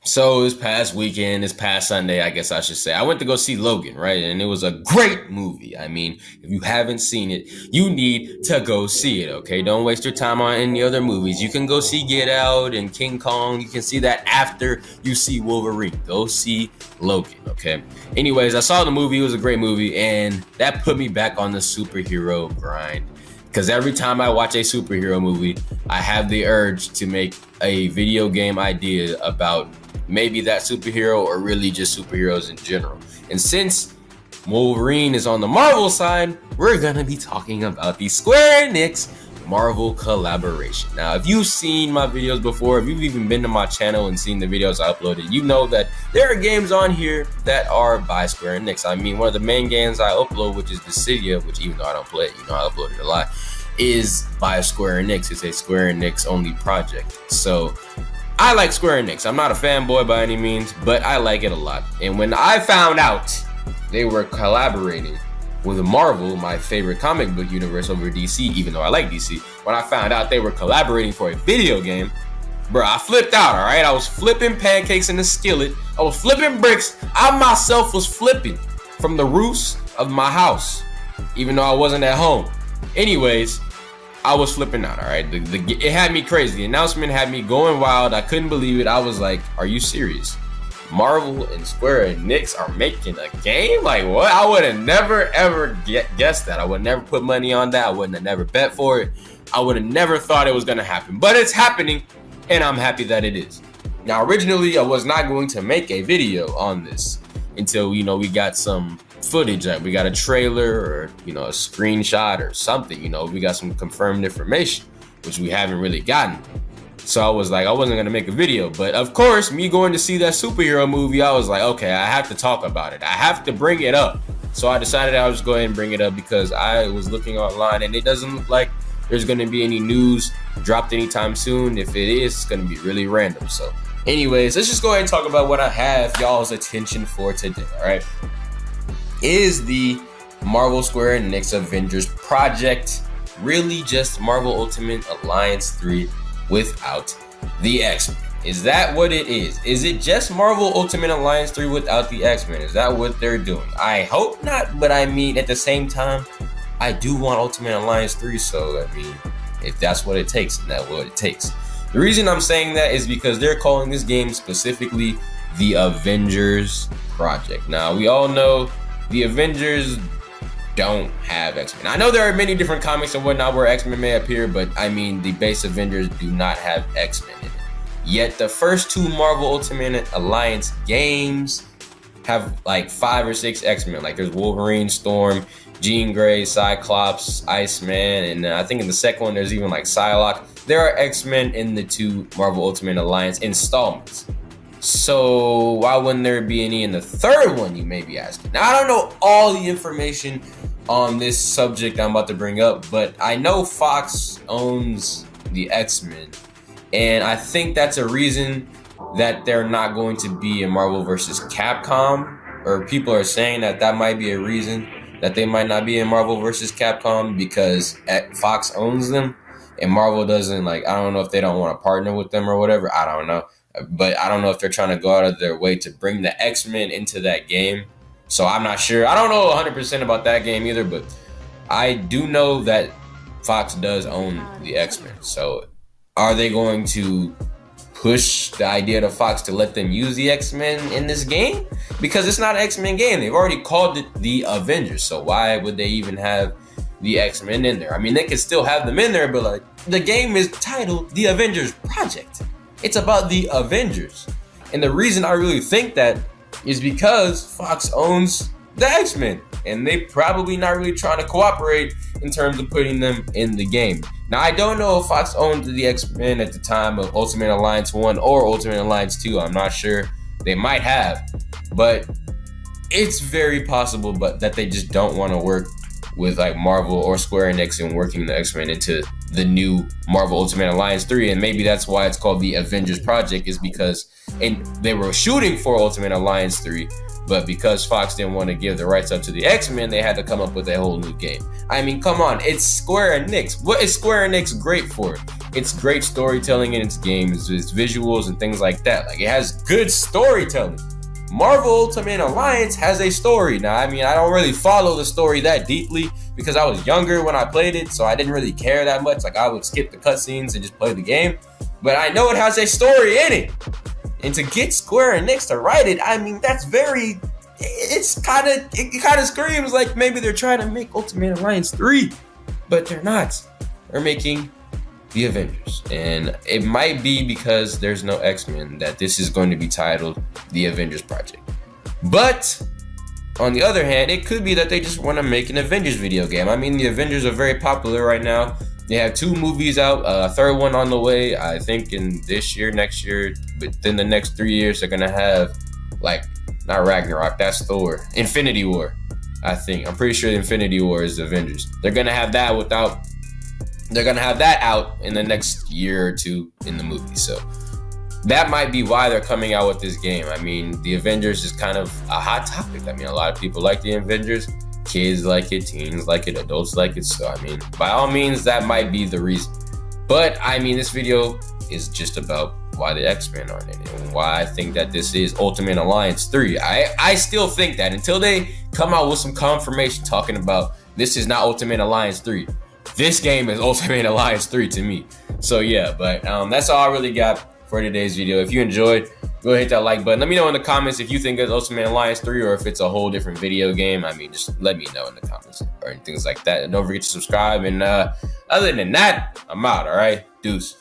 So this past Sunday, I guess I should say, I went to go see Logan, right? And it was a great movie. I mean, if you haven't seen it, you need to go see it, okay? Don't waste your time on any other movies. You can go see Get Out and King Kong. You can see that after you see Wolverine. Go see Logan, okay? Anyways, I saw the movie. It was a great movie, and that put me back on the superhero grind. Because every time I watch a superhero movie, I have the urge to make a video game idea about maybe that superhero or really just superheroes in general. And since Wolverine is on the Marvel side, we're gonna be talking about the Square Enix Marvel collaboration. Now, if you've seen my videos before, if you've even been to my channel and seen the videos I uploaded, you know that there are games on here that are by Square Enix. I mean, one of the main games I upload, which is Dissidia, which even though I don't play it, I upload it a lot, is by Square Enix. It's a Square Enix only project. So I like Square Enix. I'm not a fanboy by any means, but I like it a lot. And when I found out they were collaborating with Marvel, my favorite comic book universe over DC, even though I like DC, when I found out they were collaborating for a video game, bro, I flipped out, all right? I was flipping pancakes in the skillet. I was flipping bricks. I myself was flipping from the roofs of my house, even though I wasn't at home. Anyways, I was flipping out, all right? It had me crazy. The announcement had me going wild. I couldn't believe it. I was like, are you serious? Marvel and Square Enix are making a game? Like, what? I would have never, ever guessed that. I would never put money on that. I wouldn't have never bet for it. I would have never thought it was going to happen. But it's happening, and I'm happy that it is. Now, originally, I was not going to make a video on this until, we got some footage, like we got a trailer or a screenshot or something. We got some confirmed information, which we haven't really gotten. So I was like, I wasn't gonna make a video, but of course, me going to see that superhero movie, I was like, okay, I have to talk about it. I have to bring it up. So I decided I was just go ahead and bring it up because I was looking online and it doesn't look like there's gonna be any news dropped anytime soon. If it is, it's gonna be really random. So anyways, let's just go ahead and talk about what I have y'all's attention for today. All right. Is the Marvel Square Enix Avengers project really just Marvel Ultimate Alliance 3 without the X-Men? Is that what it is? Is it just Marvel Ultimate Alliance 3 without the X-Men? Is that what they're doing? I hope not, but I mean, at the same time, I do want Ultimate Alliance 3, so I mean, if that's what it takes, then that's what it takes. The reason I'm saying that is because they're calling this game specifically the Avengers project. Now, we all know the Avengers don't have X-Men. I know there are many different comics and whatnot where X-Men may appear, but I mean, the base Avengers do not have X-Men in it. Yet the first two Marvel Ultimate Alliance games have like 5 or 6 X-Men. Like there's Wolverine, Storm, Jean Grey, Cyclops, Iceman, and I think in the second one there's even like Psylocke. There are X-Men in the 2 Marvel Ultimate Alliance installments. So why wouldn't there be any in the third one, you may be asking? Now, I don't know all the information on this subject I'm about to bring up, but I know Fox owns the X-Men, and I think that's a reason that they're not going to be in Marvel vs. Capcom, or people are saying that might be a reason that they might not be in Marvel vs. Capcom because Fox owns them, and Marvel doesn't, I don't know if they don't want to partner with them or whatever, I don't know. But I don't know if they're trying to go out of their way to bring the X-Men into that game. So I'm not sure. I don't know 100% about that game either, but I do know that Fox does own the X-Men. So are they going to push the idea to Fox to let them use the X-Men in this game? Because it's not an X-Men game. They've already called it the Avengers. So why would they even have the X-Men in there? I mean, they could still have them in there, but the game is titled The Avengers Project. It's about the Avengers. And the reason I really think that is because Fox owns the X-Men. And they probably not really trying to cooperate in terms of putting them in the game. Now, I don't know if Fox owned the X-Men at the time of Ultimate Alliance 1 or Ultimate Alliance 2. I'm not sure. They might have. But it's very possible that they just don't want to work with Marvel or Square Enix and working the X-Men into the new Marvel Ultimate Alliance 3, and maybe that's why it's called the Avengers Project, is because they were shooting for Ultimate Alliance 3, but because Fox didn't want to give the rights up to the X-Men, they had to come up with a whole new game. I mean, come on, it's Square Enix. What is Square Enix great for? it's great storytelling in its games, its visuals and things like that. Like, it has good storytelling. Marvel Ultimate Alliance has a story. Now, I mean, I don't really follow the story that deeply because I was younger when I played it, so I didn't really care that much. Like, I would skip the cutscenes and just play the game. But I know it has a story in it. And to get Square Enix to write it, I mean, that's very... it kind of screams like maybe they're trying to make Ultimate Alliance 3. But they're not. They're making the Avengers. And it might be because there's no X-Men that this is going to be titled the Avengers Project. But on the other hand, it could be that they just want to make an Avengers video game. I mean, the Avengers are very popular right now. They have 2 movies out, a third one on the way, I think in this year, next year. Within the next 3 years, they're going to have, like, not Ragnarok, that's Thor. Infinity War, I think. I'm pretty sure Infinity War is the Avengers. They're going to have that out in the next year or 2 in the movie. So that might be why they're coming out with this game. I mean, the Avengers is kind of a hot topic. I mean, a lot of people like the Avengers. Kids like it, teens like it, adults like it. So, I mean, by all means, that might be the reason. But, I mean, this video is just about why the X-Men aren't in it and why I think that this is Ultimate Alliance 3. I still think that until they come out with some confirmation talking about this is not Ultimate Alliance 3. This game is Ultimate Alliance 3 to me. So, yeah, but that's all I really got for today's video. If you enjoyed, go ahead, hit that like button. Let me know in the comments if you think it's Ultimate Alliance 3 or if it's a whole different video game. I mean, just let me know in the comments or things like that. And don't forget to subscribe. And other than that, I'm out, all right? Deuce.